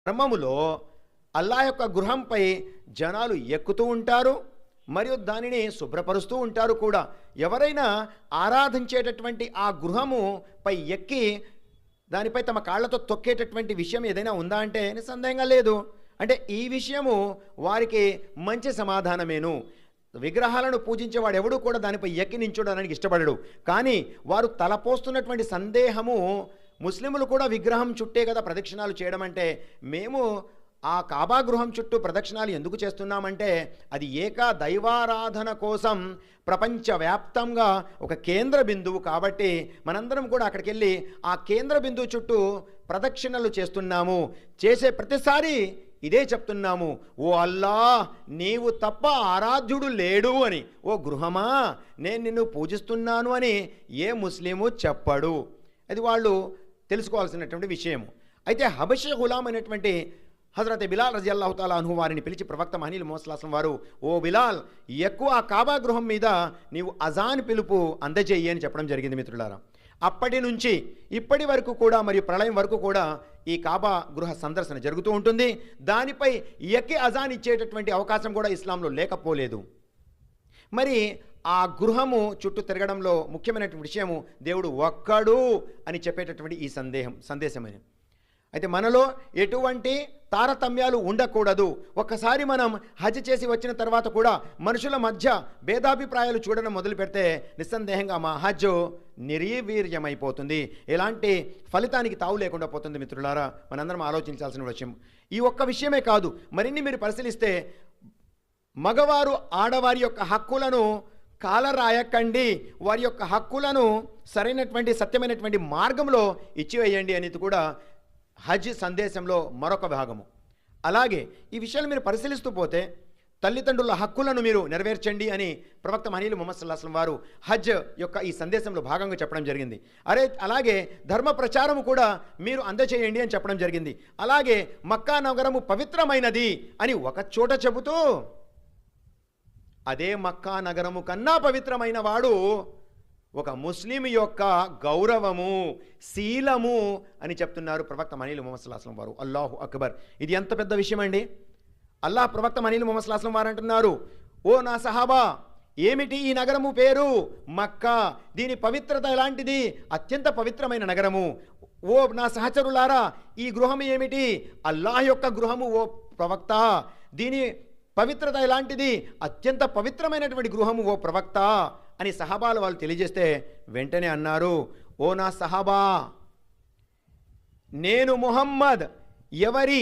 క్రమములో అల్లా యొక్క గృహంపై జనాలు ఎక్కుతూ ఉంటారు మరియు దానిని శుభ్రపరుస్తూ ఉంటారు కూడా. ఎవరైనా ఆరాధించేటటువంటి ఆ గృహము పై ఎక్కి దానిపై తమ కాళ్ళతో తొక్కేటటువంటి విషయం ఏదైనా ఉందా అంటే నిస్సందేహంగా లేదు. అంటే ఈ విషయము వారికి మంచి సమాధానమేను. విగ్రహాలను పూజించేవాడు ఎవడు కూడా దానిపై ఎక్కి నించోడానికి ఇష్టపడడు. కానీ వారు తలపోస్తున్నటువంటి సందేహము, ముస్లిములు కూడా విగ్రహం చుట్టే కదా ప్రదక్షిణాలు చేయడం అంటే, మేము ఆ కాబా గృహం చుట్టూ ప్రదక్షిణాలు ఎందుకు చేస్తున్నామంటే అది ఏకా దైవారాధన కోసం ప్రపంచవ్యాప్తంగా ఒక కేంద్ర బిందువు కాబట్టి మనందరం కూడా అక్కడికి వెళ్ళి ఆ కేంద్ర బిందువు చుట్టూ ప్రదక్షిణలు చేస్తున్నాము. చేసే ప్రతిసారి ఇదే చెప్తున్నాము, ఓ అల్లా నీవు తప్ప ఆరాధ్యుడు లేడు అని. ఓ గృహమా నేను నిన్ను పూజిస్తున్నాను అని ఏ ముస్లిము చెప్పడు. అది వాళ్ళు తెలుసుకోవాల్సినటువంటి విషయము. అయితే హబషీ గులాం అనేటువంటి హజరత్ బిలాల్ రజియల్లాహు తాలా అన్హు వారిని పిలిచి ప్రవక్త మహనీయులు ముహమ్మద్ సల్లల్లాహు అలైహి వసల్లం వారు, ఓ బిలాల్ ఎక్కువ ఆ కాబా గృహం మీద నీవు అజాన్ పిలుపు అందజేయి అని చెప్పడం జరిగింది. మిత్రులారా, అప్పటి నుంచి ఇప్పటి వరకు కూడా మరియు ప్రళయం వరకు కూడా ఈ కాబా గృహ సందర్శన జరుగుతూ ఉంటుంది. దానిపై ఎక్కి అజాన్ ఇచ్చేటటువంటి అవకాశం కూడా ఇస్లాంలో లేకపోలేదు. మరి ఆ గృహము చుట్టూ తిరగడంలో ముఖ్యమైనటువంటి విషయము దేవుడు ఒక్కడు అని చెప్పేటటువంటి ఈ సందేశమని. అయితే మనలో ఎటువంటి తారతమ్యాలు ఉండకూడదు. ఒక్కసారి మనం హజ్ చేసి వచ్చిన తర్వాత కూడా మనుషుల మధ్య భేదాభిప్రాయాలు చూడడం మొదలు పెడితే నిస్సందేహంగా మా హజ్ నిర్వీర్యమైపోతుంది. ఎలాంటి ఫలితానికి తావు లేకుండా పోతుంది. మిత్రులారా, మనందరం ఆలోచించాల్సిన విషయం ఈ ఒక్క విషయమే కాదు, మరిన్ని మీరు పరిశీలిస్తే మగవారు ఆడవారి యొక్క హక్కులను కాలరాయకండి, వారి యొక్క హక్కులను సరైనటువంటి సత్యమైనటువంటి మార్గంలో ఇచ్చివేయండి అనేది కూడా హజ్ సందేశంలో మరొక భాగము. అలాగే ఈ విషయాలు మీరు పరిశీలిస్తూ పోతే తల్లిదండ్రుల హక్కులను మీరు నెరవేర్చండి అని ప్రవక్త మహనీయులు ముహమ్మద్ సల్లల్లాహు అలైహి వసల్లం వారు హజ్ యొక్క ఈ సందేశంలో భాగంగా చెప్పడం జరిగింది. అలాగే ధర్మ ప్రచారము కూడా మీరు అందచేయండి అని చెప్పడం జరిగింది. అలాగే మక్కా నగరము పవిత్రమైనది అని ఒక చోట చెబుతూ అదే మక్కా నగరము కన్నా పవిత్రమైన వాడు ఒక ముస్లిం యొక్క గౌరవము, శీలము అని చెప్తున్నారు ప్రవక్త మహనీయులు ముహమ్మద్ సల్లల్లాహు అలైహి వసల్లం వారు. అల్లాహు అక్బర్! ఇది ఎంత పెద్ద విషయం అండి. అల్లాహ్ ప్రవక్త మహనీయులు ముహమ్మద్ సల్లల్లాహు అలైహి వసల్లం వారు అంటున్నారు, ఓ నా సహాబా, ఏమిటి ఈ నగరము పేరు? మక్కా. దీని పవిత్రత ఎలాంటిది? అత్యంత పవిత్రమైన నగరము. ఓ నా సహచరులారా, ఈ గృహము ఏమిటి? అల్లాహ్ యొక్క గృహము ఓ ప్రవక్త. దీని పవిత్రత ఎలాంటిది? అత్యంత పవిత్రమైనటువంటి గృహము ఓ ప్రవక్త అని సహాబాలు వాళ్ళు తెలియజేస్తే వెంటనే అన్నారు, ఓ నా సహాబా, నేను ముహమ్మద్ ఎవరి